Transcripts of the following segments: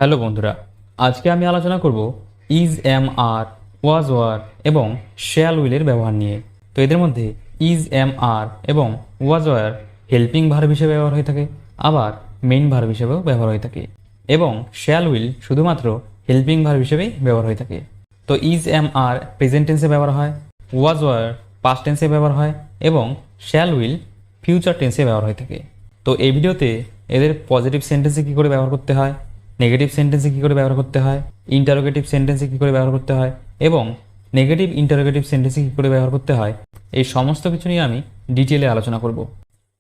Hello বন্ধুরা, আজকে আমি আলোচনা করব is am are, was were এবং শ্যাল উইলের ব্যবহার নিয়ে। তো এদের মধ্যে ইজ এম আর এবং ওয়াজ ওয়ার হেল্পিং ভার্ব হিসেবে ব্যবহার হয়ে থাকে, আবার মেইন ভার্ব হিসেবেও ব্যবহার হয়ে থাকে, এবং শ্যাল উইল শুধুমাত্র হেল্পিং ভার্ব হিসেবেই ব্যবহার হয়ে থাকে। তো ইজ এম আর প্রেজেন্ট টেন্সে ব্যবহার হয়, ওয়াজ ওয়ার পাস্ট টেন্সে ব্যবহার হয় এবং শ্যাল উইল ফিউচার টেন্সে ব্যবহার হয়ে থাকে। তো এই ভিডিওতে এদের পজিটিভ সেন্টেন্সে কী করে ব্যবহার করতে হয়, নেগেটিভ সেন্টেন্সে কী করে ব্যবহার করতে হয়, ইন্টারোগেটিভ সেন্টেন্সে কী করে ব্যবহার করতে হয় এবং নেগেটিভ ইন্টারোগেটিভ সেন্টেন্সে কী করে ব্যবহার করতে হয়, এই সমস্ত কিছু নিয়ে আমি ডিটেলে আলোচনা করব।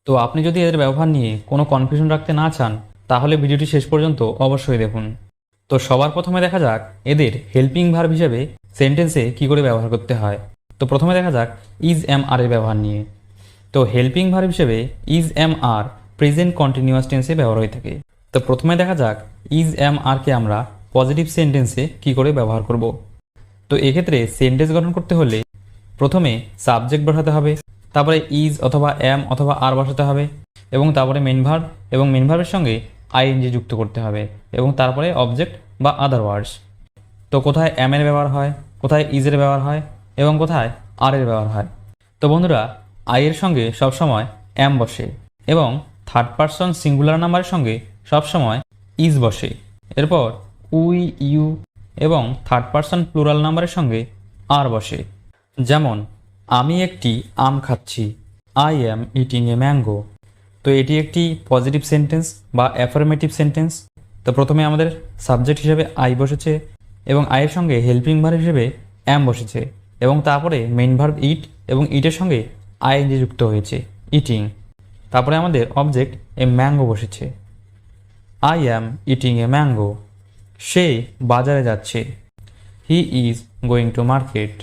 তো আপনি যদি এদের ব্যবহার নিয়ে কোনো কনফিউশন রাখতে না চান, তাহলে ভিডিওটি শেষ পর্যন্ত অবশ্যই দেখুন। তো সবার প্রথমে দেখা যাক এদের হেল্পিং ভার্ব হিসেবে সেন্টেন্সে কী করে ব্যবহার করতে হয়। তো প্রথমে দেখা যাক ইজ এম আর এর ব্যবহার নিয়ে। তো হেল্পিং ভার্ব হিসেবে is am are present continuous টেন্সে ব্যবহার হয়ে থাকে। তো প্রথমে দেখা যাক ইজ এম আরকে আমরা পজিটিভ সেন্টেন্সে কী করে ব্যবহার করব। তো এক্ষেত্রে সেন্টেন্স গঠন করতে হলে প্রথমে সাবজেক্ট বসাতে হবে, তারপরে ইজ অথবা এম অথবা আর বসাতে হবে, এবং তারপরে মেন ভার্ব এবং মেন ভার্বের সঙ্গে আইএনজি যুক্ত করতে হবে, এবং তারপরে অবজেক্ট বা আদার ওয়ার্ডস। তো কোথায় এম এর ব্যবহার হয়, কোথায় ইজের ব্যবহার হয় এবং কোথায় আর এর ব্যবহার হয়। তো বন্ধুরা, আই এর সঙ্গে সবসময় এম বসে এবং থার্ড পারসন সিঙ্গুলার নাম্বারের সঙ্গে সবসময় ইজ বসে। এরপর উই, ইউ এবং থার্ড পারসন প্লুরাল নাম্বারের সঙ্গে আর বসে। যেমন আমি একটি আম খাচ্ছি, I am eating a mango. তো এটি একটি পজিটিভ সেন্টেন্স বা অ্যাফার্মেটিভ সেন্টেন্স। তো প্রথমে আমাদের সাবজেক্ট হিসেবে আই বসেছে এবং আইয়ের সঙ্গে হেল্পিং ভার্ব হিসেবে অ্যাম বসেছে, এবং তারপরে মেইন ভার্ব ইট এবং ইটের সঙ্গে আইএনজি যুক্ত হয়েছে, ইটিং। তারপরে আমাদের অবজেক্ট এ ম্যাঙ্গো বসেছে, I am eating a mango. সে বাজারে যাচ্ছে, he is going to market.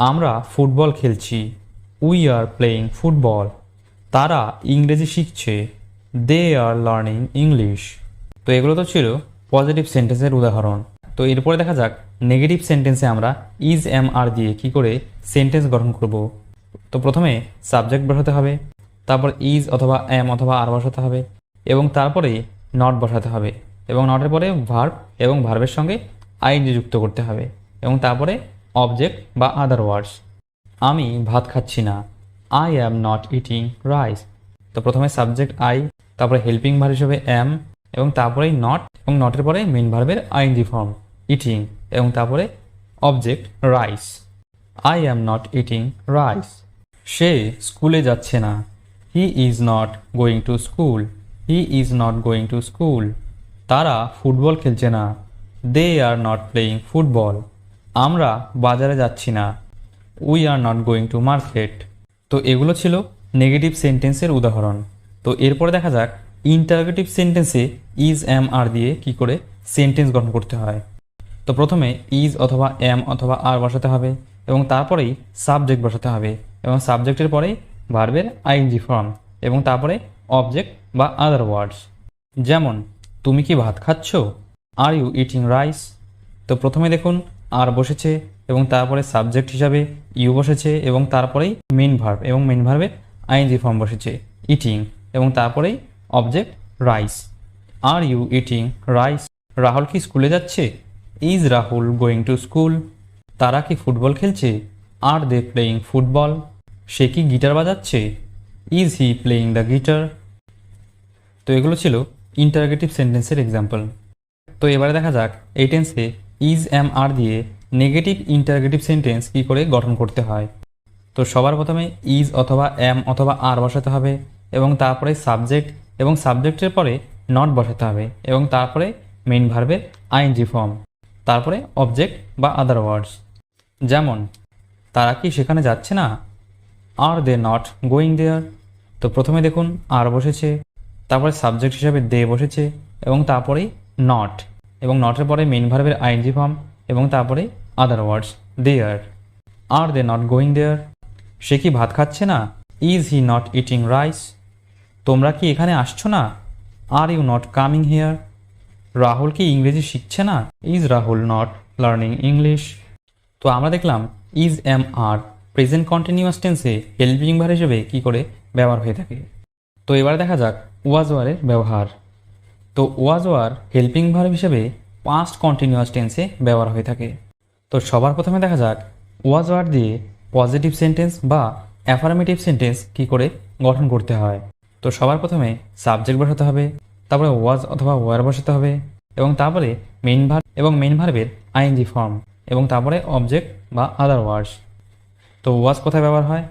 আমরা ফুটবল খেলছি, উই আর প্লেয়িং ফুটবল। তারা ইংরেজি শিখছে, দে আর লার্নিং ইংলিশ। তো এগুলো তো ছিল পজিটিভ সেন্টেন্সের উদাহরণ। তো এরপরে দেখা যাক নেগেটিভ সেন্টেন্সে আমরা ইজ এম আর দিয়ে কী করে সেন্টেন্স গঠন করব। তো প্রথমে সাবজেক্ট বসাতে হবে, তারপর ইজ অথবা এম অথবা আর বসাতে হবে, এবং তারপরে নট বসাতে হবে, এবং নটের পরে ভার্ব এবং ভার্বের সঙ্গে আইএনজি যুক্ত করতে হবে, এবং তারপরে অবজেক্ট বা আদার ওয়ার্ডস। আমি ভাত খাচ্ছি না, I am not eating rice. তো প্রথমে সাবজেক্ট আই, তারপরে হেল্পিং ভার্ব হিসেবে এম, এবং তারপরেই নট, এবং নটের পরে মেন ভার্বের আইএনজি ফর্ম ইটিং, এবং তারপরে object rice. I am not eating rice. সে স্কুলে যাচ্ছে না, he is not going to school. He is not going to school. তারা ফুটবল খেলছে না, they are not playing football. আমরা বাজারে যাচ্ছি না, we are not going to market. তো এগুলো ছিল নেগেটিভ সেন্টেন্সের উদাহরণ। তো এরপরে দেখা যাক ইন্টারোগেটিভ সেন্টেন্সে ইজ এম আর দিয়ে কী করে সেন্টেন্স গঠন করতে হয়। তো প্রথমে ইজ অথবা এম অথবা আর বসাতে হবে, এবং তারপরেই সাবজেক্ট বসাতে হবে, এবং সাবজেক্টের পরেই ভার্বের আইএনজি ফর্ম, এবং তারপরে অবজেক্ট বা আদার ওয়ার্ডস। যেমন তুমি কি ভাত খাচ্ছ, আর ইউ ইটিং রাইস। তো প্রথমে দেখুন আর বসেছে, এবং তারপরে সাবজেক্ট হিসাবে ইউ বসেছে, এবং তারপরেই মেইন ভার্ব এবং মেইন ভার্বের আইএনজি ফর্ম বসেছে, ইটিং, এবং তারপরেই object rice. Are you eating rice. Rahul কি স্কুলে যাচ্ছে, is Rahul going to school. তারা কি ফুটবল খেলছে, আর দে প্লেয়িং ফুটবল। সে কি গিটার বাজাচ্ছে, is he playing the guitar. তো এগুলো ছিল ইন্টারোগেটিভ সেন্টেন্সের এক্সাম্পল। তো এবারে দেখা যাক এই টেন্সে ইজ এম আর দিয়ে নেগেটিভ ইন্টারোগেটিভ সেন্টেন্স কী করে গঠন করতে হয়। তো সবার প্রথমে ইজ অথবা এম অথবা আর বসাতে হবে, এবং তারপরে সাবজেক্ট এবং সাবজেক্টের পরে নট বসাতে হবে, এবং তারপরে মেইন ভার্বের আইএনজি ফর্ম, তারপরে অবজেক্ট বা আদার ওয়ার্ডস। যেমন তারা কি সেখানে যাচ্ছে না, আর দে নট গোয়িং দেয়ার। তো প্রথমে দেখুন আর বসেছে, তারপরে সাবজেক্ট হিসাবে দে বসেছে, এবং তারপরেই নট, এবং নটের পরে মেইন ভার্বের আইএনজি ফর্ম, এবং তারপরে আদার ওয়ার্ডস দেয়ার। আর দে নট গোয়িং দেয়ার। সে কি ভাত খাচ্ছে না, is he not eating rice. তোমরা কি এখানে আসছো না, are you not coming here. Rahul কি ইংরেজি শিখছে না, is Rahul not learning English. তো আমরা দেখলাম is am are present continuous টেন্সে হেল্পিং ভার্ব হিসেবে কী করে ব্যবহার হয়ে থাকে। তো এবারে দেখা যাক ওয়াজ ওয়ারের ব্যবহার। তো ওয়াজ ওয়ার হেল্পিং ভার্ব হিসেবে পাস্ট কন্টিনিউয়াস টেন্সে ব্যবহার হয়ে থাকে। তো সবার প্রথমে দেখা যাক ওয়াজ ওয়ার দিয়ে পজিটিভ সেন্টেন্স বা অ্যাফার্মেটিভ সেন্টেন্স কি করে গঠন করতে হয়। তো সবার প্রথমে সাবজেক্ট বসাতে হবে, তারপরে ওয়াজ অথবা ওয়ার বসাতে হবে, এবং তারপরে মেইন ভার্ব এবং মেইন ভার্বের আইএনজি ফর্ম, এবং তারপরে অবজেক্ট বা আদার ওয়ার্ডস। তো ওয়াজ কোথায় ব্যবহার হয়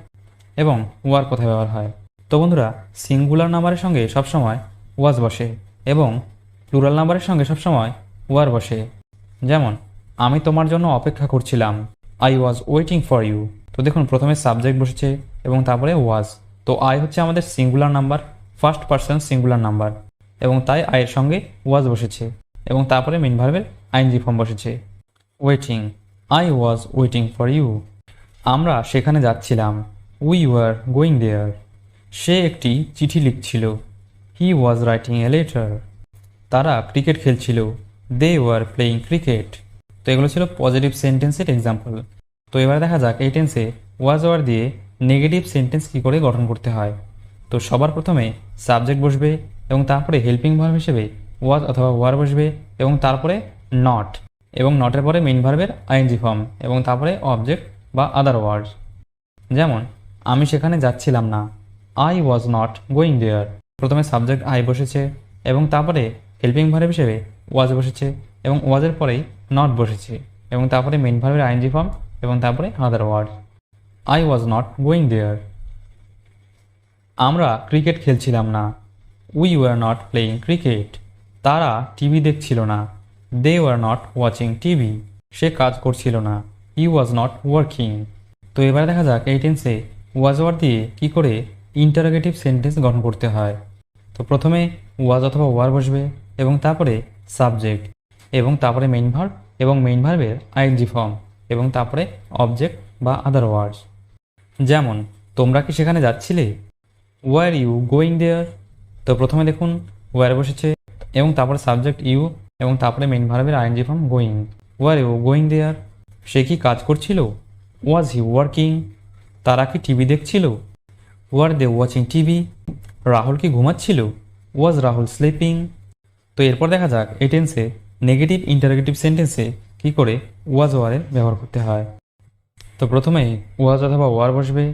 এবং ওয়ার কোথায় ব্যবহার হয়? তো বন্ধুরা, সিঙ্গুলার নাম্বারের সঙ্গে সবসময় ওয়াজ বসে এবং প্লুরাল নাম্বারের সঙ্গে সবসময় ওয়ার বসে। যেমন, আমি তোমার জন্য অপেক্ষা করছিলাম, I was waiting for you. তো দেখুন, প্রথমে সাবজেক্ট বসেছে এবং তারপরে ওয়াজ। তো আই হচ্ছে আমাদের singular number, first person singular number, এবং তাই আয়ের সঙ্গে ওয়াজ বসেছে এবং তারপরে মেইন ভার্বের আইএনজি ফর্ম বসেছে। Waiting, I was waiting for you. আমরা সেখানে যাচ্ছিলাম, উই ওয়ার গোয়িং দেয়ার। সে একটি চিঠি লিখছিল, he was writing a letter. তারা ক্রিকেট খেলছিল, দে ওয়ার প্লেয়িং ক্রিকেট। তো এগুলো ছিল পজিটিভ সেন্টেন্সের এক্সাম্পল। তো এবার দেখা যাক এই টেন্সে ওয়াজ ওয়ার দিয়ে নেগেটিভ সেন্টেন্স কী করে গঠন করতে হয়। তো সবার প্রথমে সাবজেক্ট বসবে এবং তারপরে হেল্পিং ভার্ব হিসেবে ওয়াজ অথবা ওয়ার বসবে এবং তারপরে নট, এবং নটের পরে মেইন ভার্বের আইএনজি ফর্ম, এবং তারপরে অবজেক্ট বা আদার ওয়ার্ডস। যেমন, আমি সেখানে যাচ্ছিলাম না, I was not going there. প্রথমে সাবজেক্ট আই বসেছে এবং তারপরে হেল্পিং ভার্ব হিসেবে ওয়াজ বসেছে এবং ওয়াজের পরেই নট বসেছে এবং তারপরে মেইন ভার্বের আইএনজি ফর্ম এবং তারপরে other word. I was not going there. আমরা ক্রিকেট খেলছিলাম না, we were not playing cricket. তারা টিভি দেখছিল না, they were not watching TV. সে কাজ করছিল না, হি ওয়াজ নট ওয়ার্কিং। তো এবারে দেখা যাক এই টেন্সে ওয়াজ ওয়ার দিয়ে কী করে ইন্টারোগেটিভ সেন্টেন্স গঠন করতে হয়। তো প্রথমে ওয়াজ অথবা ওয়ার বসবে এবং তারপরে সাবজেক্ট এবং তারপরে মেইন ভার্ব এবং মেইন ভার্বের আইএনজি ফর্ম এবং তারপরে অবজেক্ট বা আদার ওয়ার্ডস। যেমন, তোমরা কি সেখানে যাচ্ছিলে, ওয়ার ইউ গোয়িং দেয়ার। তো প্রথমে দেখুন ওয়ার বসেছে এবং তারপরে সাবজেক্ট ইউ এবং তারপরে মেইন ভার্বের ING form going. Were you going there. সে কি কাজ করছিল, ওয়াজ হি ওয়ার্কিং। তারা কি টিভি দেখছিল, were they watching TV. Rahul কি ঘুমাচ্ছিল, ওয়াজ রাহুল স্লিপিং। তো এরপর দেখা যাক এই টেন্সে নেগেটিভ ইন্টারোগেটিভ সেন্টেন্সে কী করে ওয়াজ ওয়ারের ব্যবহার করতে হয়। তো প্রথমেই ওয়াজ অথবা ওয়ার বসবে,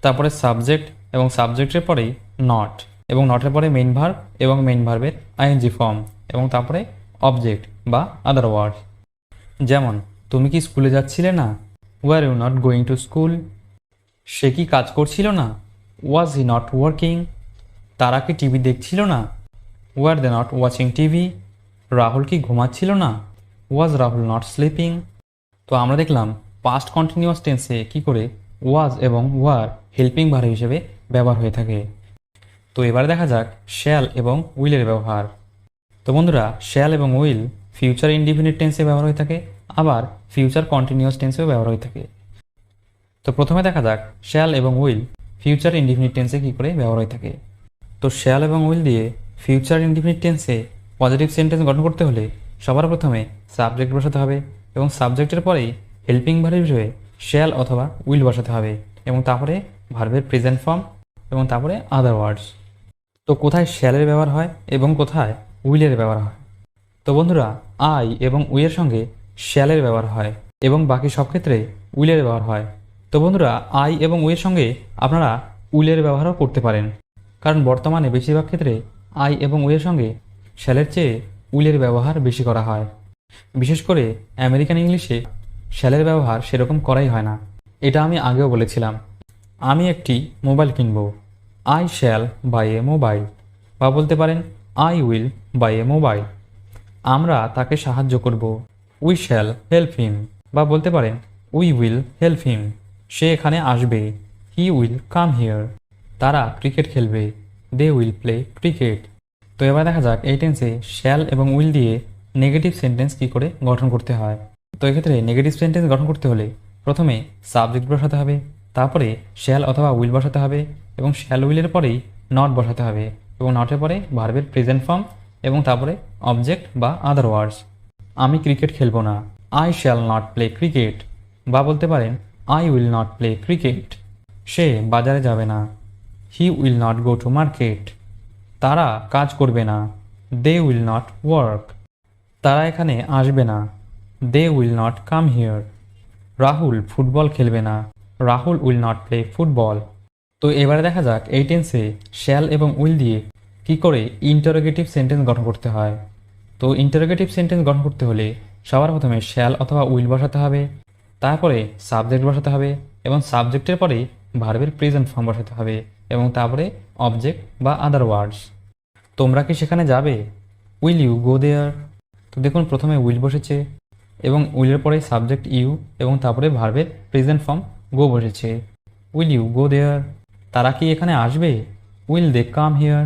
তারপরে সাবজেক্ট এবং সাবজেক্টের পরেই নট এবং নটের পরে মেইন ভার্ব এবং মেইন ভার্বের আইএনজি ফর্ম এবং তারপরে অবজেক্ট বা আদার ওয়ার্ড। যেমন, তুমি কি স্কুলে যাচ্ছিলে না, were you not going to school. সে কি কাজ করছিল না, ওয়াজ হি নট ওয়ার্কিং। তারা কি টিভি দেখছিল না, were they not watching TV. Rahul কি ঘুমাচ্ছিল না, ওয়াজ রাহুল নট স্লিপিং। তো আমরা দেখলাম পাস্ট কন্টিনিউয়াস টেন্সে কী করে ওয়াজ এবং ওয়ার হেল্পিং ভার্ব হিসেবে ব্যবহার হয়ে থাকে। তো এবারে দেখা যাক শ্যাল এবং উইলের ব্যবহার। তো বন্ধুরা, শ্যাল এবং উইল ফিউচার ইনডিফিনিট টেন্সে ব্যবহার হয়ে থাকে, আবার ফিউচার কন্টিনিউয়াস টেন্সেও ব্যবহার হয়ে থাকে। তো প্রথমে দেখা যাক শ্যাল এবং উইল ফিউচার ইনডিফিনিট টেন্সে কী করে ব্যবহার হয়ে থাকে। তো শ্যাল এবং উইল দিয়ে ফিউচার ইনডিফিনিট টেন্সে পজিটিভ সেন্টেন্স গঠন করতে হলে সবার প্রথমে সাবজেক্ট বসাতে হবে এবং সাবজেক্টের পরেই হেল্পিং ভার্ব হিসেবে শ্যাল অথবা উইল বসাতে হবে এবং তারপরে ভার্বের প্রেজেন্ট ফর্ম এবং তারপরে আদার ওয়ার্ডস। তো কোথায় শ্যালের ব্যবহার হয় এবং কোথায় উইলের ব্যবহার হয়? তো বন্ধুরা, আই এবং উইয়ের সঙ্গে শ্যালের ব্যবহার হয় এবং বাকি সব ক্ষেত্রে উইলের ব্যবহার হয়। তো বন্ধুরা, আই এবং উইয়ের সঙ্গে আপনারা উইলের ব্যবহারও করতে পারেন, কারণ বর্তমানে বেশিরভাগ ক্ষেত্রে আই এবং উইয়ের সঙ্গে শ্যালের চেয়ে উইলের ব্যবহার বেশি করা হয়। বিশেষ করে আমেরিকান ইংলিশে শ্যালের ব্যবহার সেরকম করাই হয় না। এটা আমি আগেও বলেছিলাম। আমি একটি মোবাইল কিনব, I shall buy A mobile, বা বলতে পারেন I will buy A mobile. আমরা তাকে সাহায্য করব, উই শ্যাল হেল্প হিম, বা বলতে পারেন উই উইল হেল্প হিম। সে এখানে আসবে, হি উইল কাম হিয়ার। তারা ক্রিকেট খেলবে, দে উইল প্লে ক্রিকেট। তো এবার দেখা যাক এই টেন্সে শ্যাল এবং উইল দিয়ে নেগেটিভ সেন্টেন্স কী করে গঠন করতে হয়। তো এক্ষেত্রে নেগেটিভ সেন্টেন্স গঠন করতে হলে প্রথমে সাবজেক্ট বসাতে হবে, তারপরে শ্যাল অথবা উইল বসাতে হবে এবং শ্যাল উইলের পরেই নট বসাতে হবে এবং নটের পরে ভার্বের প্রেজেন্ট ফর্ম এবং তারপরে অবজেক্ট বা আদার ওয়ার্ডস। আমি ক্রিকেট খেলবো না, I shall not play cricket, বা বলতে পারেন I will not play cricket. সে বাজারে যাবে না, he will not go to market. তারা কাজ করবে না, দে উইল নট ওয়ার্ক। তারা এখানে আসবে না। They will not come here. Rahul football খেলবে না। Rahul will not play football. তো এবারে দেখা যাক এই টেন্সে শ্যাল এবং উইল দিয়ে কি করে ইন্টারোগেটিভ সেন্টেন্স গঠন করতে হয়। তো ইন্টারোগেটিভ সেন্টেন্স গঠন করতে হলে সবার প্রথমে শ্যাল অথবা উইল বসাতে হবে, তারপরে সাবজেক্ট বসাতে হবে এবং সাবজেক্টের পরে ভার্বের প্রেজেন্ট ফর্ম বসাতে হবে এবং তারপরে অবজেক্ট বা আদার ওয়ার্ডস। তোমরা কি সেখানে যাবে? উইল ইউ গো দেয়ার? তো দেখুন প্রথমে উইল বসেছে এবং উইলের পরে সাবজেক্ট ইউ এবং তারপরে ভার্বের প্রেজেন্ট ফর্ম গো বসেছে। Will you go there? তারা কি এখানে আসবে? Will they come here?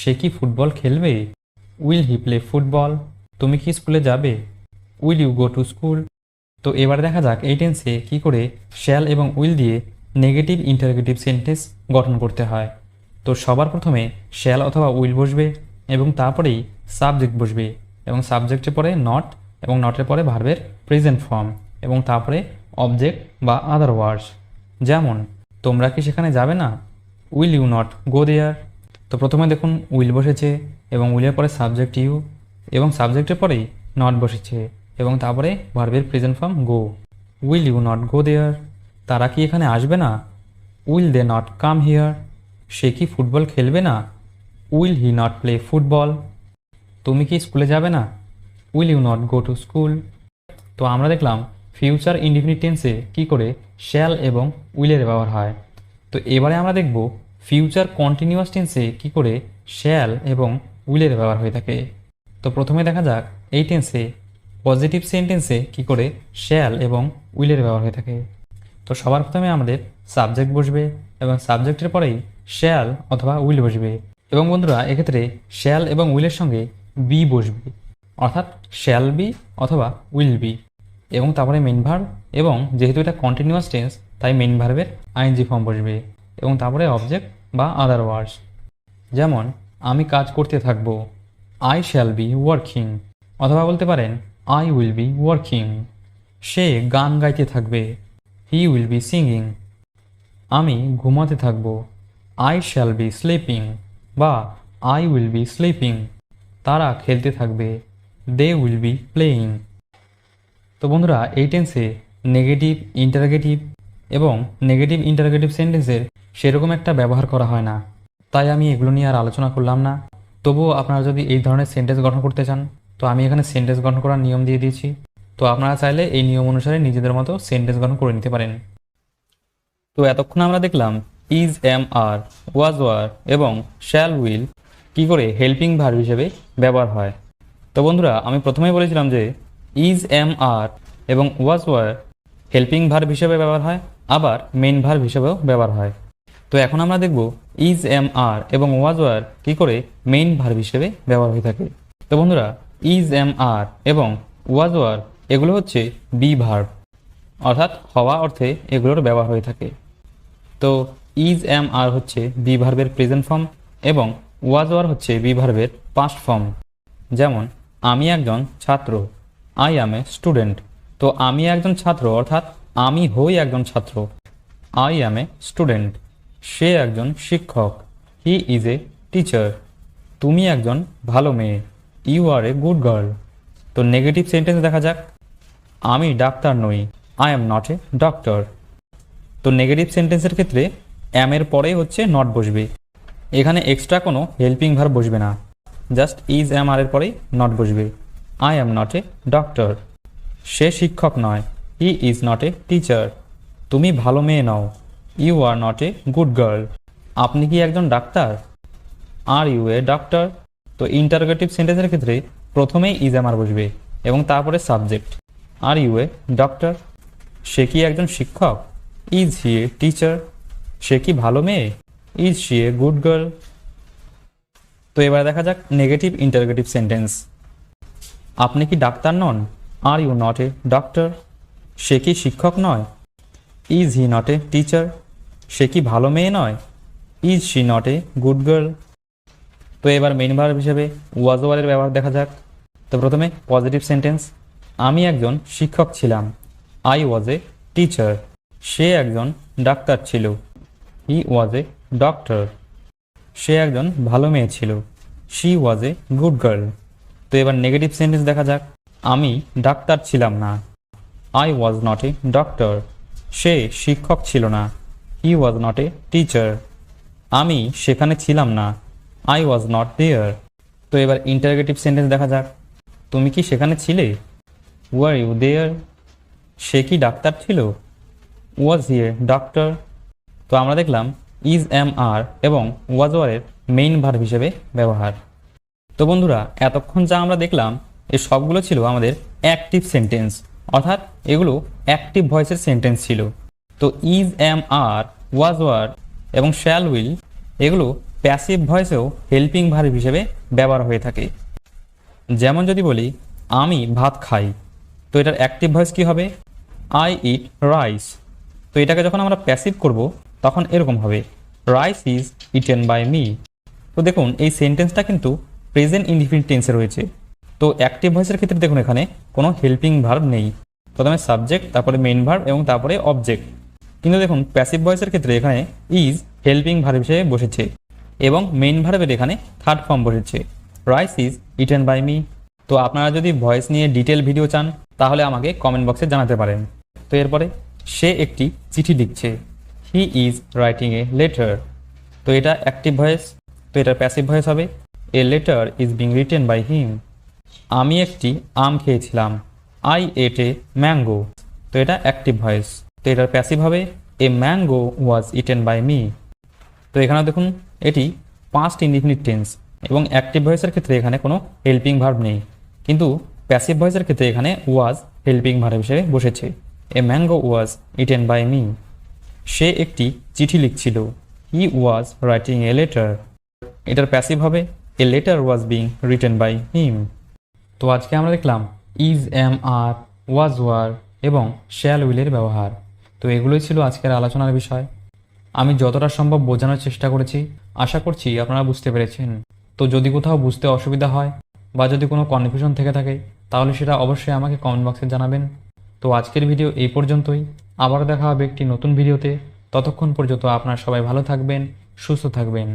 সে কি ফুটবল খেলবে? Will he play football? তুমি কি স্কুলে যাবে? Will you go to school? তো এবার দেখা যাক এই টেন্সে কী করে শ্যাল এবং উইল দিয়ে নেগেটিভ ইন্টারোগেটিভ সেন্টেন্স গঠন করতে হয়। তো সবার প্রথমে শ্যাল অথবা উইল বসবে এবং তারপরেই সাবজেক্ট বসবে এবং সাবজেক্টের পরে নট এবং নটের পরে ভার্বের প্রেজেন্ট ফর্ম এবং তারপরে অবজেক্ট বা আদার ওয়ার্ডস। যেমন তোমরা কি সেখানে যাবে না? উইল ইউ নট গো দেয়ার? তো প্রথমে দেখুন উইল বসেছে এবং উইলের পরে সাবজেক্ট ইউ এবং সাবজেক্টের পরেই নট বসেছে এবং তারপরে ভার্বের present form go. Will you not go there? তারা কি এখানে আসবে না? Will they not come here? সে কি ফুটবল খেলবে না? Will he not play football? তুমি কি স্কুলে যাবে না? Will you not go to school? তো আমরা দেখলাম ফিউচার ইনডিফিনিট টেন্সে কী করে শ্যাল এবং উইলের ব্যবহার হয়। তো এবারে আমরা দেখব ফিউচার কন্টিনিউয়াস টেন্সে কী করে শ্যাল এবং উইলের ব্যবহার হয়ে থাকে। তো প্রথমে দেখা যাক এই টেন্সে পজিটিভ সেন্টেন্সে কী করে শ্যাল এবং উইলের ব্যবহার হয়ে থাকে। তো সবার প্রথমে আমাদের সাবজেক্ট বসবে এবং সাবজেক্টের পরেই শ্যাল অথবা উইল বসবে এবং বন্ধুরা এক্ষেত্রে শ্যাল এবং উইলের সঙ্গে বি বসবে, অর্থাৎ শ্যাল বি অথবা উইল বি এবং তারপরে মেন ভার্ব এবং যেহেতু এটা কন্টিনিউয়াস টেন্স তাই মেন ভার্বের আইএনজি ফর্ম বসবে এবং তারপরে অবজেক্ট বা আদার ওয়ার্ডস। যেমন আমি কাজ করতে থাকব, আই শ্যাল বি ওয়ার্কিং, অথবা বলতে পারেন আই উইল বি ওয়ার্কিং। সে গান গাইতে থাকবে, হি উইল বি সিঙ্গিং। আমি ঘুমাতে থাকব, আই শ্যাল বি স্লিপিং বা আই উইল বি স্লিপিং। তারা খেলতে থাকবে, দে উইল বি প্লেয়িং। তো বন্ধুরা এই টেন্সে নেগেটিভ ইন্টারোগেটিভ এবং নেগেটিভ ইন্টারোগেটিভ সেন্টেন্সের সেরকম একটা ব্যবহার করা হয় না, তাই আমি এগুলো নিয়ে আর আলোচনা করলাম না। তবুও আপনারা যদি এই ধরনের সেন্টেন্স গঠন করতে চান তো আমি এখানে সেন্টেন্স গঠন করার নিয়ম দিয়ে দিয়েছি। তো আপনারা চাইলে এই নিয়ম অনুসারে নিজেদের মতো সেন্টেন্স গঠন করে নিতে পারেন। তো এতক্ষণ আমরা দেখলাম is, am, are, was, were এবং শ্যাল উইল কী করে হেল্পিং ভার্ব হিসেবে ব্যবহার হয়। তো বন্ধুরা আমি প্রথমেই বলেছিলাম যে ইজ, এম, আর এবং ওয়াজ, ওয়ার হেল্পিং ভার্ব হিসেবে ব্যবহার হয়, আবার মেইন ভার্ব হিসেবেও ব্যবহার হয়। তো এখন আমরা দেখব ইজ, এম, আর এবং ওয়াজ, ওয়ার কী করে মেইন ভার্ব হিসেবে ব্যবহার হয়ে থাকে। তো বন্ধুরা ইজ, এম, আর এবং ওয়াজ, ওয়ার এগুলো হচ্ছে বি ভার্ব, অর্থাৎ হওয়া অর্থে এগুলোর ব্যবহার হয়ে থাকে। তো ইজ, এম, আর হচ্ছে বি ভার্বের প্রেজেন্ট ফর্ম এবং ওয়াজ, ওয়ার হচ্ছে বি ভার্বের পাস্ট ফর্ম। যেমন আমি একজন ছাত্র, আই অ্যাম এ স্টুডেন্ট। তো আমি একজন ছাত্র অর্থাৎ আমি হই একজন ছাত্র, আই অ্যাম এ স্টুডেন্ট। সে একজন শিক্ষক, হি ইজ এ টিচার। তুমি একজন ভালো মেয়ে, you are a good girl. তো নেগেটিভ সেন্টেন্স দেখা যাক। আমি ডাক্তার নই, I am not a doctor. তো নেগেটিভ সেন্টেন্সের ক্ষেত্রে অ্যামের পরেই হচ্ছে নট বসবে, এখানে এক্সট্রা কোনো হেল্পিং ভার্ব বসবে না, জাস্ট ইজ, এম, আর এর পরেই নট বসবে। I am not a doctor. সে শিক্ষক নয়, he is not a teacher. তুমি ভালো মেয়ে নও, you are not a good girl. আপনি কি একজন ডাক্তার, আর ইউ এ ডক্টর। তো ইন্টারোগেটিভ সেন্টেন্সের ক্ষেত্রে প্রথমেই ইজ, এম, আর বসবে এবং তারপরে subject, are you a doctor. সে কি একজন শিক্ষক, ইজ হি এ টিচার। সে কি ভালো মেয়ে, is she a good girl. তো এবার দেখা যাক নেগেটিভ ইন্টারোগেটিভ সেন্টেন্স। আপনি কি ডাক্তার নন, are you not a doctor. সে কি শিক্ষক নয়, is he not a teacher. সে কি ভালো মেয়ে নয়, is she not a good girl. তো এবার মেইন ভার্ব হিসেবে ওয়াজ, ওয়ারের ব্যবহার দেখা যাক। তো প্রথমে পজিটিভ সেন্টেন্স, আমি একজন শিক্ষক ছিলাম, আই ওয়াজ এ টিচার। সে একজন ডাক্তার ছিল, হি ওয়াজ এ ডক্টর। সে একজন ভালো মেয়ে ছিল, she was A good girl. তো এবার নেগেটিভ সেন্টেন্স দেখা যাক। আমি ডাক্তার ছিলাম না, I was not a doctor. সে শিক্ষক ছিল না, হি ওয়াজ নট এ টিচার। আমি সেখানে ছিলাম না, আই ওয়াজ নট দেয়ার। তো এবার ইন্টারগেটিভ সেন্টেন্স দেখা যাক। তুমি কি সেখানে ছিলে, ওয়ার ইউ দেয়ার। সে কি ডাক্তার ছিল, ওয়াজ হি এ ডক্টর। তো আমরা দেখলাম ইজ এম আর এবং ওয়াজ ওয়ারের মেইন ভার্ব হিসেবে ব্যবহার। তো বন্ধুরা, এতক্ষণ যা আমরা দেখলাম এই সবগুলো ছিল আমাদের অ্যাক্টিভ সেন্টেন্স, অর্থাৎ এগুলো অ্যাক্টিভ ভয়েসের সেন্টেন্স ছিল। তো is am are, was were এবং শ্যাল উইল এগুলো প্যাসিভ ভয়েসেও হেল্পিং ভার্ব হিসেবে ব্যবহার হয়ে থাকে। যেমন যদি বলি আমি ভাত খাই, তো এটার অ্যাক্টিভ ভয়েস কি হবে, আই ইট রাইস। তো এটাকে যখন আমরা প্যাসিভ করব তখন এরকম হবে, rice is eaten by me. তো দেখুন এই সেন্টেন্সটা কিন্তু প্রেজেন্ট ইনডিফিনিট টেন্সে রয়েছে। তো অ্যাক্টিভ ভয়েসের ক্ষেত্রে দেখুন এখানে কোনো হেল্পিং ভার্ব নেই, প্রথমে সাবজেক্ট, তারপরে মেইন ভার্ব এবং তারপরে অবজেক্ট। কিন্তু দেখুন প্যাসিভ ভয়েসের ক্ষেত্রে এখানে ইজ হেল্পিং ভার্ব হিসেবে বসেছে এবং মেইন ভার্বের এখানে থার্ড ফর্ম বসেছে, rice is eaten by me. তো আপনারা যদি ভয়েস নিয়ে ডিটেল ভিডিও চান তাহলে আমাকে কমেন্ট বক্সে জানাতে পারেন। তো এরপরে সে একটি চিঠি লিখছে, he is writing a letter. তো এটা অ্যাক্টিভ ভয়েস, তো এটার প্যাসিভ ভয়েস হবে, a letter is being written by him. আমি একটি আম খেয়েছিলাম, আই এট এ ম্যাঙ্গো। তো এটা অ্যাক্টিভ ভয়েস, তো এটার প্যাসিভ হবে, a mango was eaten by me. তো এখানে দেখুন এটি পাস্ট ইনডিফিনিট টেন্স এবং অ্যাক্টিভ ভয়েসের ক্ষেত্রে এখানে কোনো হেল্পিং ভার্ব নেই, কিন্তু প্যাসিভ ভয়েসের ক্ষেত্রে এখানে ওয়াজ হেল্পিং ভার্ব হিসেবে বসেছে, a mango was eaten by me. সে একটি চিঠি লিখছিল, he was writing a letter. এটার প্যাসিভ হবে, a letter was being written by him. তো আজকে আমরা দেখলাম is am are, was were এবং শ্যাল উইলের ব্যবহার। তো এগুলোই ছিল আজকের আলোচনার বিষয়। আমি যতটা সম্ভব বোঝানোর চেষ্টা করেছি, আশা করছি আপনারা বুঝতে পেরেছেন। তো যদি কোথাও বুঝতে অসুবিধা হয় বা যদি কোনো কনফিউশন থেকে থাকে তাহলে সেটা অবশ্যই আমাকে কমেন্ট বক্সে জানাবেন। তো আজকের ভিডিও এই পর্যন্তই, আবার দেখা হবে একটি নতুন ভিডিওতে। ততক্ষণ পর্যন্ত আপনারা সবাই ভালো থাকবেন, সুস্থ থাকবেন।